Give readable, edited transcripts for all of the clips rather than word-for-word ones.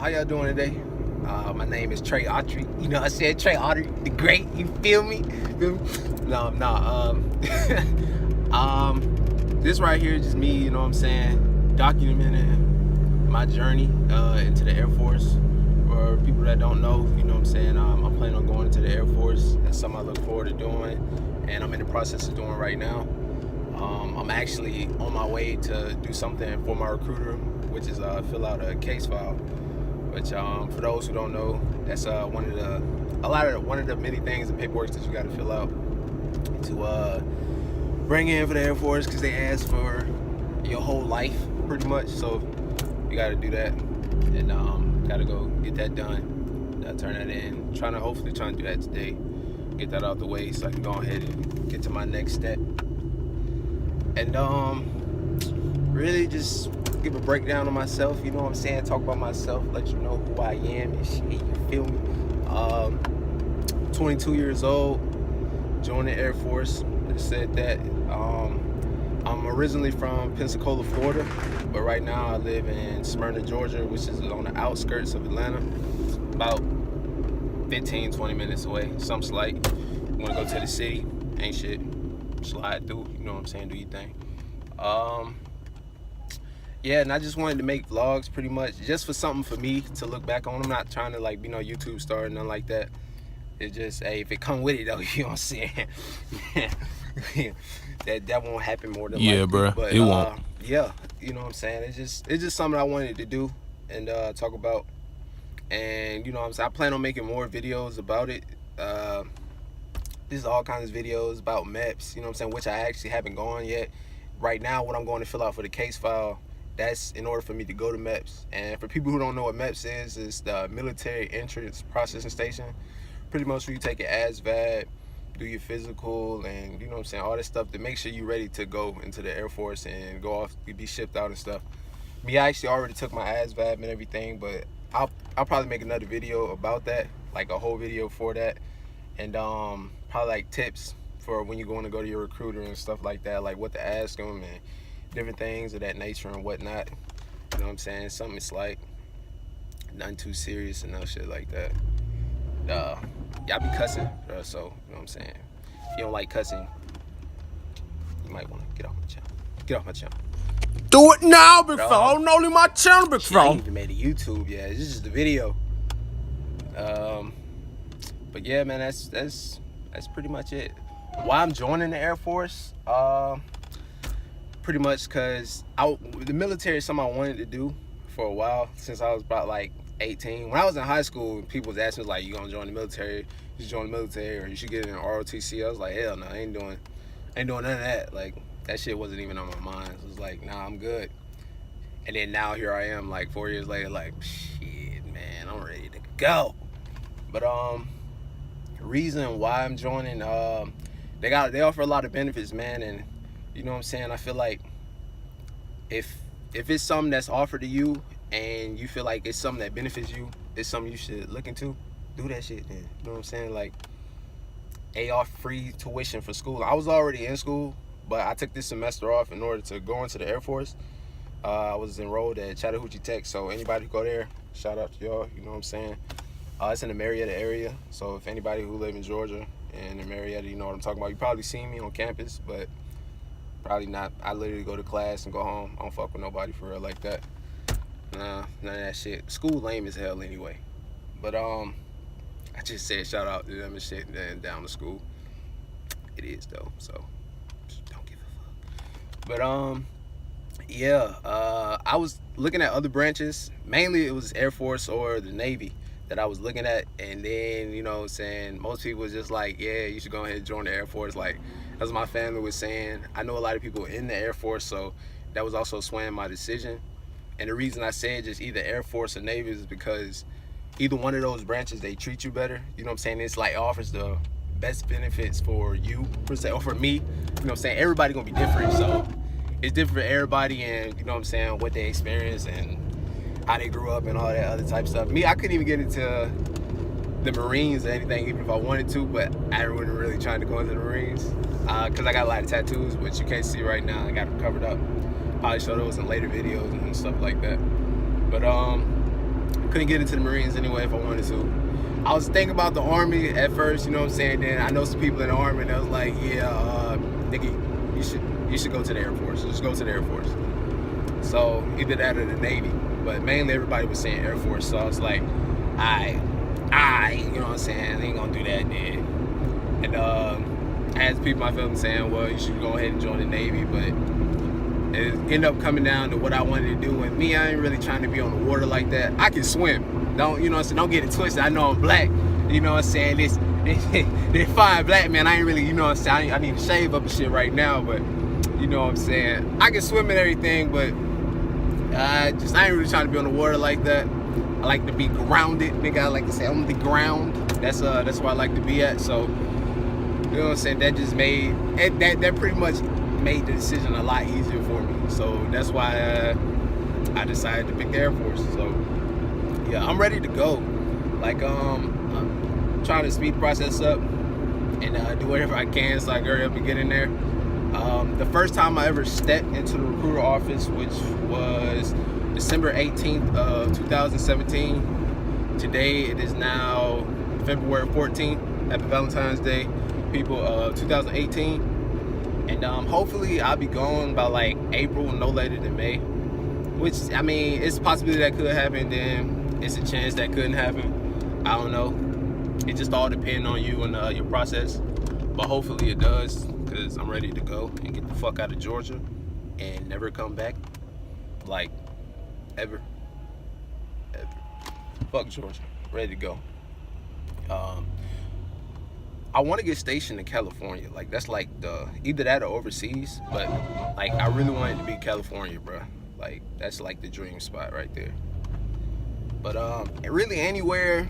How y'all doing today? My name is Tre.Trades. You know, I said Tre.Trades the Great. You feel me? No. This right here is just me. You know what I'm saying? Documenting my journey into the Air Force. For people that don't know, you know what I'm saying? I'm planning on going into the Air Force. That's something I look forward to doing, and I'm in the process of doing right now. I'm actually on my way to do something for my recruiter, which is fill out a case file. Which for those who don't know, that's one of the many things and paperwork that you got to fill out to bring in for the Air Force, because they ask for your whole life pretty much. So you got to do that, and got to go get that done. Turn that in. Hopefully trying to do that today. Get that out the way so I can go ahead and get to my next step. And really just give a breakdown of myself, you know what I'm saying? Talk about myself, let you know who I am and shit, you feel me? 22 years old, joined the Air Force. I said that. I'm originally from Pensacola, Florida, but right now I live in Smyrna, Georgia, which is on the outskirts of Atlanta, about 15-20 minutes away, some slight. You wanna go to the city, ain't shit, slide through, you know what I'm saying, do your thing. Yeah, and I just wanted to make vlogs pretty much just for something for me to look back on. I'm not trying to like be no YouTube star or nothing like that. It's just, hey, if it come with it though, you know what I'm saying? that won't happen more than likely. Yeah, bro, but it won't. Yeah, you know what I'm saying? It's just something I wanted to do and talk about. And you know what I'm saying? I plan on making more videos about it. This is all kinds of videos about MEPS, you know what I'm saying, which I actually haven't gone yet. Right now, what I'm going to fill out for the case file, that's in order for me to go to MEPS. And for people who don't know what MEPS is, it's the Military Entrance Processing Station. Pretty much where you take your ASVAB, do your physical, and you know what I'm saying, all that stuff to make sure you're ready to go into the Air Force and go off, be shipped out and stuff. Me, I actually already took my ASVAB and everything, but I'll probably make another video about that, like a whole video for that. And probably like tips for when you're going to go to your recruiter and stuff like that, like what to ask them and different things of that nature and whatnot. You know what I'm saying? Something it's like nothing too serious and no shit like that. Y'all be cussing, so you know what I'm saying? If you don't like cussing, you might want to get off my channel. Get off my channel. Do it now, big fella. Don't only my channel, big fella. I ain't even made a YouTube yet. This is just a video. But yeah, man, that's pretty much it. Why I'm joining the Air Force? Pretty much because the military is something I wanted to do for a while, since I was about like 18. When I was in high school, people was asking me like, you gonna join the military? You should join the military, or you should get in an ROTC. I was like, hell no, I ain't doing none of that. Like, that shit wasn't even on my mind. It was like, nah, I'm good. And then now here I am, like 4 years later, like, shit, man, I'm ready to go. But reason why I'm joining, they offer a lot of benefits, man, and you know what I'm saying, I feel like if it's something that's offered to you and you feel like it's something that benefits you, it's something you should look into, do that shit then. You know what I'm saying? Like, off free tuition for school. I was already in school, but I took this semester off in order to go into the Air Force. I was enrolled at Chattahoochee Tech, so anybody who go there, shout out to y'all, you know what I'm saying? It's in the Marietta area, so if anybody who live in Georgia and in Marietta, you know what I'm talking about. You probably seen me on campus, but probably not. I literally go to class and go home. I don't fuck with nobody for real like that. Nah, none of that shit. School lame as hell anyway. But I just said shout out to them and shit, and down to school. It is though, so just don't give a fuck. But yeah, I was looking at other branches. Mainly it was Air Force or the Navy that I was looking at, and then, you know what I'm saying, most people was just like, yeah, you should go ahead and join the Air Force. Like, as my family was saying, I know a lot of people in the Air Force, so that was also swaying my decision. And the reason I said just either Air Force or Navy is because either one of those branches, they treat you better. You know what I'm saying? It's like offers the best benefits for you, per se, or for me. You know what I'm saying? Everybody gonna be different, so it's different for everybody, and you know what I'm saying, what they experience and how they grew up and all that other type of stuff. Me, I couldn't even get into the Marines or anything, even if I wanted to, but I wasn't really trying to go into the Marines because I got a lot of tattoos, which you can't see right now. I got them covered up. Probably show those in later videos and stuff like that. But Couldn't get into the Marines anyway if I wanted to. I was thinking about the Army at first, you know what I'm saying? Then I know some people in the Army, and I was like, yeah, nigga, you should go to the Air Force. Just go to the Air Force. So either that or the Navy. But mainly everybody was saying Air Force. So I was like, I, you know what I'm saying? I ain't gonna do that, then. And I had people I felt saying, well, you should go ahead and join the Navy, but it ended up coming down to what I wanted to do. And me, I ain't really trying to be on the water like that. I can swim. Don't, you know what I'm saying? Don't get it twisted. I know I'm black. You know what I'm saying? This fine black man, I ain't really, you know what I'm saying? I need to shave up and shit right now, but you know what I'm saying? I can swim and everything, but I ain't really trying to be on the water like that. I like to be grounded, nigga. I like to say on the ground. That's where I like to be at. So, you know what I'm saying? That just made that pretty much made the decision a lot easier for me. So that's why I decided to pick the Air Force. So yeah, I'm ready to go. Like I'm trying to speed the process up and do whatever I can so I can hurry up and get in there. The first time I ever stepped into the recruiter office, which was December 18th of 2017. Today it is now February 14th, happy Valentine's Day, people, 2018. And hopefully I'll be going by like April, no later than May. Which, I mean, it's a possibility that could happen, then it's a chance that couldn't happen. I don't know. It just all depends on you and your process. But hopefully it does, because I'm ready to go and get the fuck out of Georgia and never come back. Like, ever. Fuck Georgia. Ready to go. I want to get stationed in California. Like, that's like either that or overseas. But like, I really want it to be California, bro. Like, that's like the dream spot right there. But really anywhere,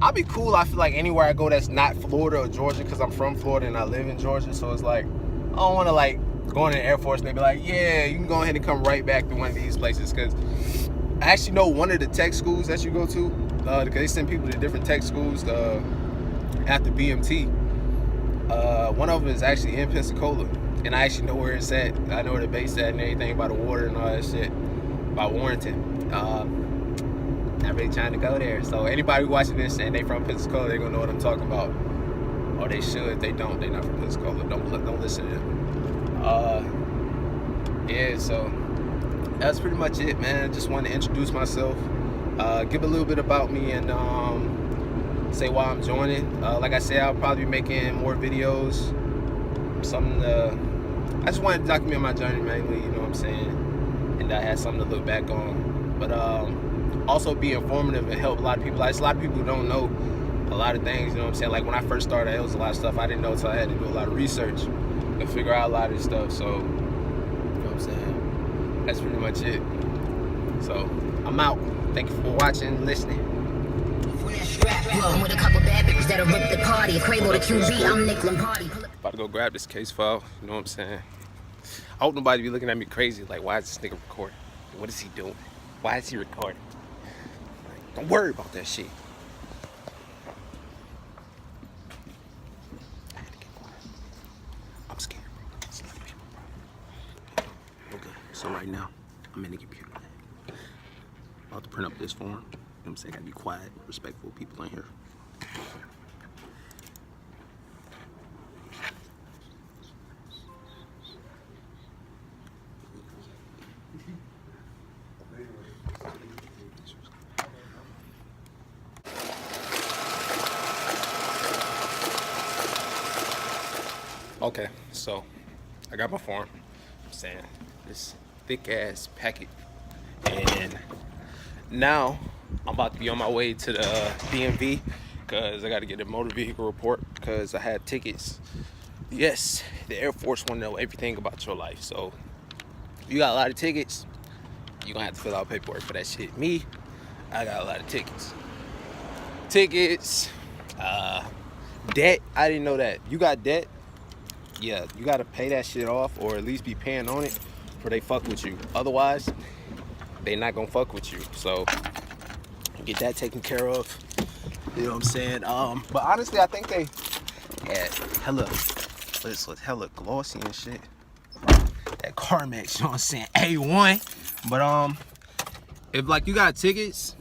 I'll be cool. I feel like anywhere I go that's not Florida or Georgia, because I'm from Florida and I live in Georgia. So it's like, I don't want to like go in the Air Force and they be like, yeah, you can go ahead and come right back to one of these places. Because I actually know one of the tech schools that you go to, because they send people to different tech schools after BMT. One of them is actually in Pensacola, and I actually know where it's at. I know where the base at and everything, by the water and all that shit, by Warrenton. Not really trying to go there. So anybody watching this and they from Pensacola, they're gonna know what I'm talking about. Or they should. If they don't, they're not from Pensacola. Don't listen to them. Yeah, so that's pretty much it, man. Just wanted to introduce myself, give a little bit about me, and say why I'm joining. Like I said, I'll probably be making more videos. I just wanted to document my journey mainly, you know what I'm saying? And I had something to look back on. But also be informative and help a lot of people. Like, a lot of people who don't know a lot of things, you know what I'm saying? Like when I first started, it was a lot of stuff I didn't know, so I had to do a lot of research to figure out a lot of this stuff. So, you know what I'm saying? That's pretty much it. So, I'm out. Thank you for watching and listening. With a couple bad bitches that'll rip the party. Quavo the QB, I'm Nick Lombardi. About to go grab this case file, you know what I'm saying? I hope nobody be looking at me crazy, like, why is this nigga recording? What is he doing? Why is he recording? Like, don't worry about that shit. I had to get quiet. I'm scared, bro. It's a lot of people, bro. Okay, so right now, I'm in the computer lab. About to print up this form. You know what I'm saying? I gotta be quiet, respectful people in here. Okay, so I got my form. I'm saying this thick ass packet, and now I'm about to be on my way to the DMV because I got to get a motor vehicle report because I had tickets. Yes, the Air Force want to know everything about your life. So if you got a lot of tickets, you're gonna have to fill out paperwork for that shit. Me, I got a lot of tickets. Debt. I didn't know that. You got debt? Yeah, you gotta pay that shit off, or at least be paying on it before they fuck with you. Otherwise, they not gonna fuck with you. So get that taken care of. You know what I'm saying? But honestly, I think they had hella glossy and shit. That Carmex, you know what I'm saying? A1. But if like you got tickets,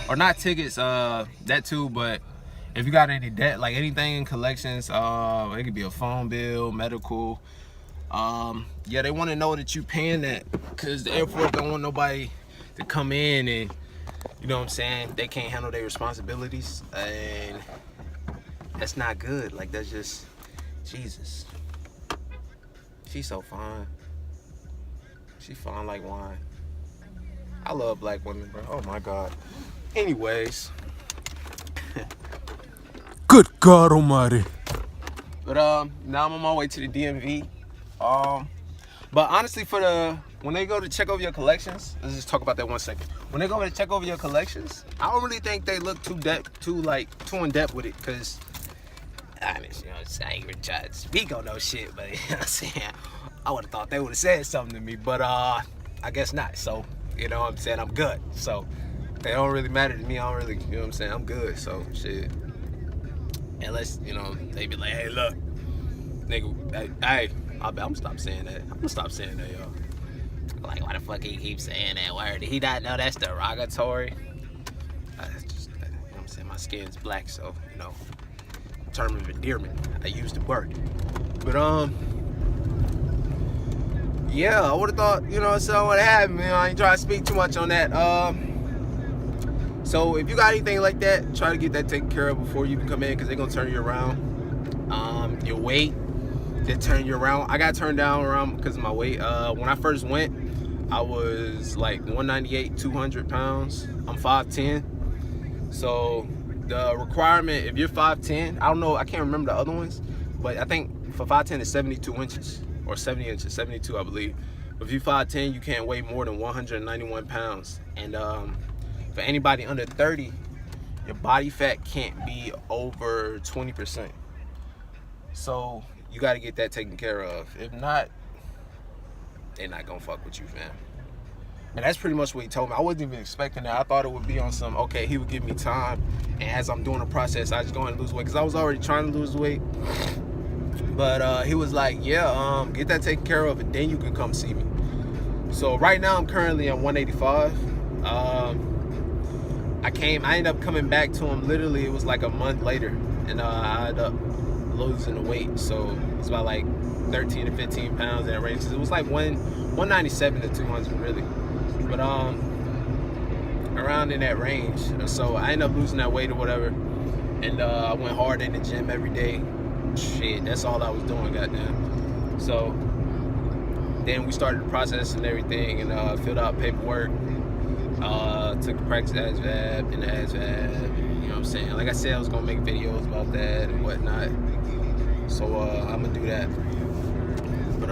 or not tickets, that too, but if you got any debt, like anything in collections, it could be a phone bill, medical. Yeah, they want to know that you paying that, because the airport don't want nobody to come in and, you know what I'm saying, they can't handle their responsibilities, and that's not good. Like, that's just, Jesus. She's so fine. She fine like wine. I love black women, bro. Oh my God. Anyways. Good God Almighty. But now I'm on my way to the DMV. But honestly, when they go to check over your collections, let's just talk about that 1 second. When they go to check over your collections, I don't really think they look too in depth with it, cause I mean, you know, I ain't even trying to speak on no shit, but you know what I'm saying, I would have thought they would have said something to me, but I guess not. So, you know what I'm saying, I'm good. So they don't really matter to me. I don't really, you know what I'm saying, I'm good. So shit. Unless, you know, they be like, hey, look, nigga, hey, I'm gonna stop saying that. I'm gonna stop saying that, y'all. Like, why the fuck he keeps saying that word? Did he not know that's derogatory? Just, you know what I'm saying, my skin's black, so, you know, term of endearment, I use the word. But yeah, I would have thought, you know, something would happen. You know, I ain't trying to speak too much on that. So if you got anything like that, try to get that taken care of before you can come in, because they're gonna turn you around. Your weight, they turn you around. I got turned down around because of my weight. When I first went, I was like 198, 200 pounds. I'm 5'10". So the requirement, if you're 5'10", I don't know, I can't remember the other ones, but I think for 5'10" it's 72 inches or 70 inches, 72 I believe. But if you're 5'10", you can't weigh more than 191 pounds. And for anybody under 30, your body fat can't be over 20%. So you got to get that taken care of. If not, they're not gonna fuck with you, fam. And that's pretty much what he told me. I wasn't even expecting that. I thought it would be on some, okay, he would give me time, and as I'm doing the process, I just go and lose weight, because I was already trying to lose weight. But he was like, yeah, get that taken care of, and then you can come see me. So right now I'm currently at 185. I ended up coming back to him, literally it was like a month later, and I ended up losing the weight. So it's about like 13 to 15 pounds in that range. It was like 197 to 200 really, but around in that range. So I ended up losing that weight or whatever, and I went hard in the gym every day. Shit, that's all I was doing, goddamn. So then we started the process and everything, and filled out paperwork, took the practice ASVAB and the ASVAB, you know what I'm saying. Like I said, I was gonna make videos about that and whatnot, so I'm gonna do that. But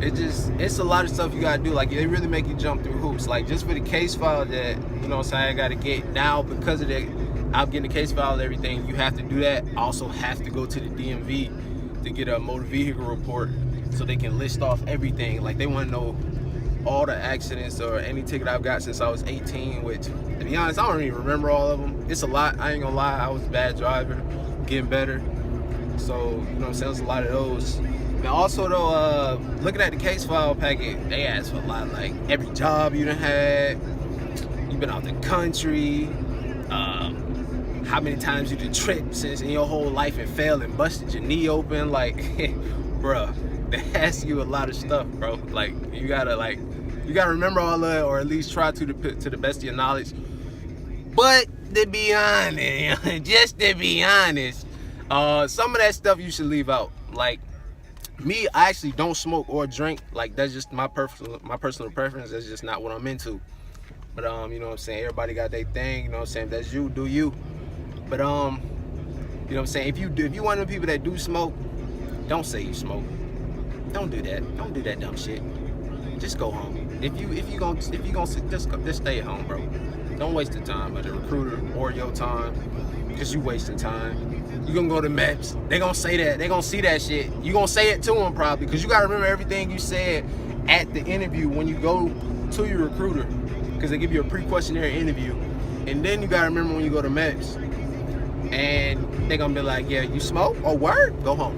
it's a lot of stuff you gotta do. Like, they really make you jump through hoops. Like, just for the case file that, you know what I'm saying, I gotta get now, because of that, I'm getting the case file and everything, you have to do that. I also have to go to the DMV to get a motor vehicle report, so they can list off everything. Like, they want to know all the accidents or any ticket I've got since I was 18, which, to be honest, I don't even remember all of them. It's a lot, I ain't gonna lie. I was a bad driver, getting better. So, you know what I'm saying, there's a lot of those. And also though, looking at the case file packet, they ask for a lot, like every job you done had, you've been out the country, how many times you done tripped since in your whole life and failed and busted your knee open. Like, bruh, they ask you a lot of stuff, bro. Like, you gotta remember all of it, or at least try to the best of your knowledge. But to be honest, just to be honest, some of that stuff you should leave out. Like me, I actually don't smoke or drink. Like, that's just my personal preference. That's just not what I'm into. But you know what I'm saying, everybody got their thing, you know what I'm saying. If that's you, do you. But you know what I'm saying, if you one of the people that do smoke, don't say you smoke. Don't do that. Don't do that dumb shit. Just go home. If you gonna just stay at home, bro. Don't waste the time of the recruiter or your time, because you wasting time. You gonna go to MEPS, they gonna say that, they gonna see that shit. You gonna say it to them probably, because you gotta remember everything you said at the interview when you go to your recruiter, because they give you a pre-questionnaire interview, and then you gotta remember when you go to MEPS, and they gonna be like, yeah, you smoke? Oh, word? Go home.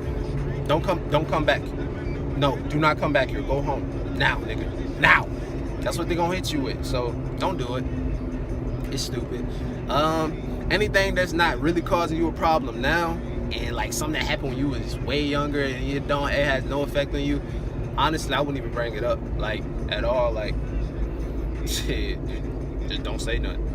Don't come back. No, do not come back here. Go home now, nigga. Now. That's what they're gonna hit you with. So don't do it. It's stupid. Anything that's not really causing you a problem now, and like something that happened when you was way younger and it has no effect on you, honestly, I wouldn't even bring it up, like, at all. Like, shit, just don't say nothing.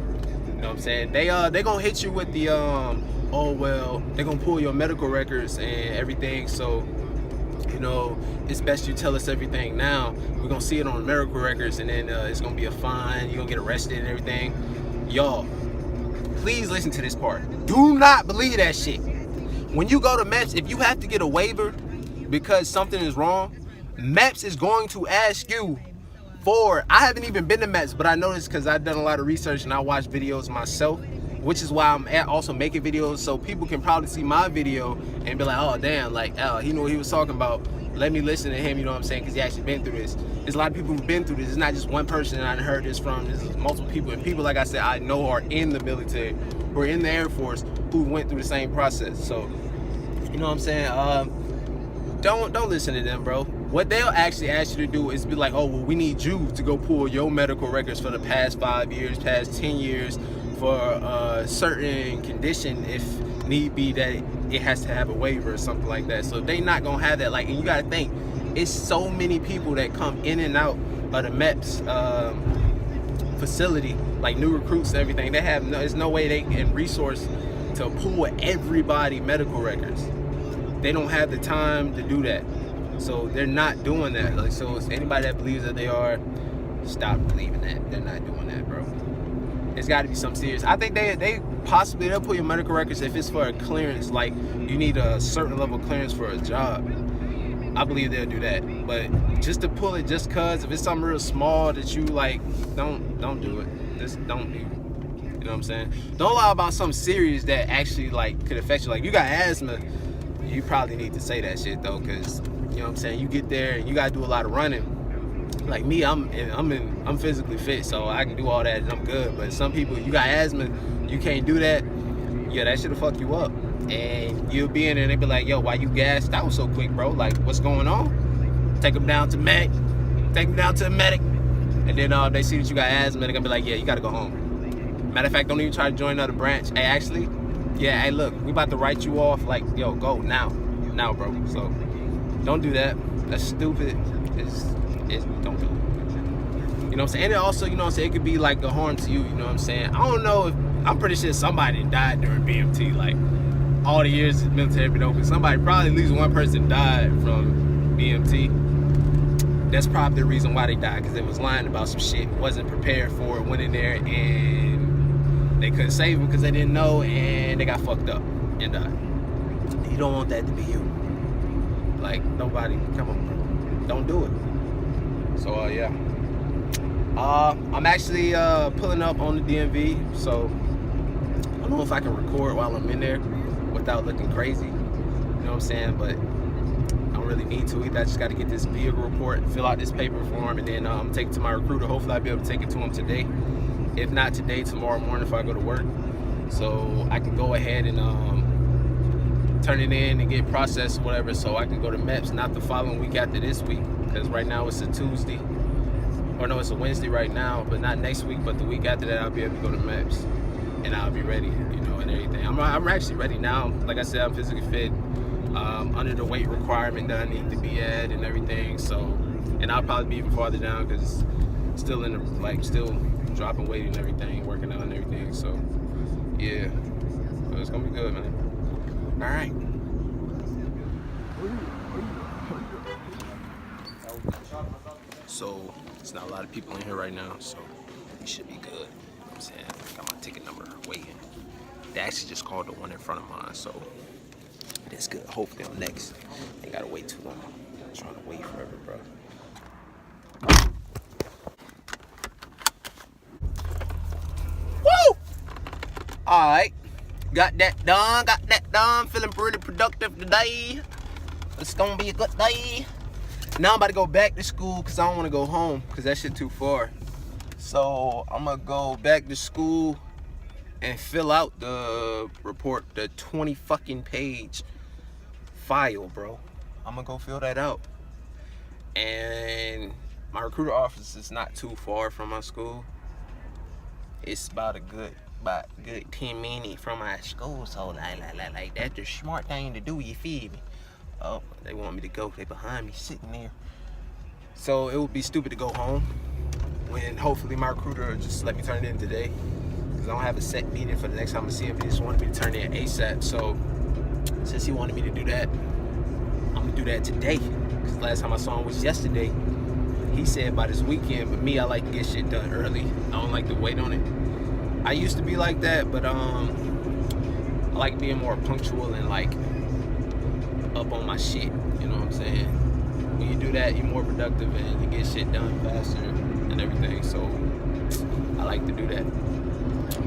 You know what I'm saying? They gonna hit you with the oh well, they're gonna pull your medical records and everything, so you know, it's best you tell us everything now. We're gonna see it on the medical records, and then it's gonna be a fine, you're gonna get arrested and everything. Y'all, please listen to this part. Do not believe that shit. When you go to MEPS, if you have to get a waiver because something is wrong, MEPS is going to ask you for, I haven't even been to MEPS, but I know this because I've done a lot of research and I watch videos myself, which is why I'm also making videos, so people can probably see my video and be like, oh damn, like, he knew what he was talking about. Let me listen to him, you know what I'm saying, because he actually been through this. There's a lot of people who've been through this. It's not just one person I heard this from. There's multiple people, and people, like I said, I know are in the military, who are in the Air Force, who went through the same process. So, you know what I'm saying? Don't listen to them, bro. What they'll actually ask you to do is be like, oh, well, we need you to go pull your medical records for the past 5 years, past 10 years, for a certain condition, if need be, that it has to have a waiver or something like that. So they not gonna have that. Like, and you gotta think, it's so many people that come in and out of the MEPS facility, like new recruits and everything. They have there's no way they can resource to pull everybody medical records. They don't have the time to do that, so they're not doing that. Like, so it's anybody that believes that they are, stop believing that. They're not doing that, bro. It's got to be something serious. I think they'll pull your medical records if it's for a clearance, like you need a certain level of clearance for a job. I believe they'll do that. But just to pull it just cause, if it's something real small that you like, don't do it. Just don't do it. You know what I'm saying? Don't lie about something serious that actually like could affect you. Like, you got asthma, you probably need to say that shit though, cause you know what I'm saying, you get there and you gotta do a lot of running. Like me, I'm physically fit, so I can do all that and I'm good. But some people, you got asthma, you can't do that. Yeah, that shit'll fuck you up. And you'll be in there and they be like, yo, why you gassed out so quick, bro? Like, what's going on? Take them down to medic. Take them down to the medic. And then they see that you got asthma, they're gonna be like, yeah, you gotta go home. Matter of fact, don't even try to join another branch. Hey, actually, yeah, hey, look, we about to write you off. Like, yo, go now, bro. So don't do that. That's stupid. Don't do it. You know what I'm saying? And it also, you know what I'm saying, it could be like a harm to you. You know what I'm saying? I don't know if, I'm pretty sure somebody died during BMT. Like, all the years the military been open, somebody, probably at least one person died from BMT. That's probably the reason why they died, because they was lying about some shit, wasn't prepared for it, went in there and they couldn't save them because they didn't know, and they got fucked up and died. You don't want that to be you. Like, nobody, come on, bro. Don't do it. So yeah, I'm actually pulling up on the DMV, so I don't know if I can record while I'm in there without looking crazy, you know what I'm saying, but I don't really need to either. I just got to get this vehicle report, fill out this paper form, and then take it to my recruiter. Hopefully I'll be able to take it to him today. If not today, tomorrow morning if I go to work, so I can go ahead and turn it in and get processed or whatever, so I can go to MEPS not the following week after this week, because right now it's a Tuesday, or no, it's a Wednesday right now, but not next week, but the week after that I'll be able to go to MEPS and I'll be ready, you know, and everything. I'm actually ready now. Like I said, I'm physically fit, under the weight requirement that I need to be at and everything, so, and I'll probably be even farther down because still in the, like, still dropping weight and everything, working out and everything, so yeah, so it's gonna be good, man. All right. So it's not a lot of people in here right now, so it should be good. You know what I'm saying? I got my ticket number waiting. They actually just called the one in front of mine, so it's good. Hopefully I'm next. Ain't gotta wait too long. I'm trying to wait forever, bro. Woo! All right. Got that done, feeling pretty productive today. It's gonna be a good day. Now I'm about to go back to school because I don't want to go home because that shit too far. So I'm gonna go back to school and fill out the report, the 20 fucking page file, bro. I'm gonna go fill that out. And my recruiter office is not too far from my school. It's about 10 minutes from my school, so like that's the smart thing to do, you feel me? Oh, they want me to go, they behind me sitting there. So it would be stupid to go home when hopefully my recruiter will just let me turn it in today, because I don't have a set meeting for the next time I see him. He just wanted me to turn it in ASAP. So since he wanted me to do that, I'm gonna do that today, because last time I saw him was yesterday. He said by this weekend, but me, I like to get shit done early. I don't like to wait on it. I used to be like that, but I like being more punctual and like up on my shit. You know what I'm saying? When you do that, you're more productive and you get shit done faster and everything. So I like to do that.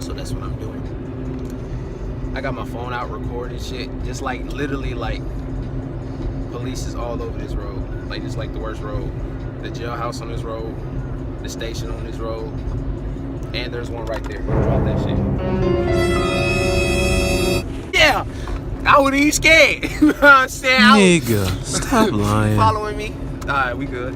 So that's what I'm doing. I got my phone out recording shit, just like literally like police is all over this road. Like just like the worst road. The jailhouse on this road, the station on this road, and there's one right there. Drop that shit. Yeah, I wasn't even scared. You know what I'm saying? Nigga, stop lying. Following me? All right, we good.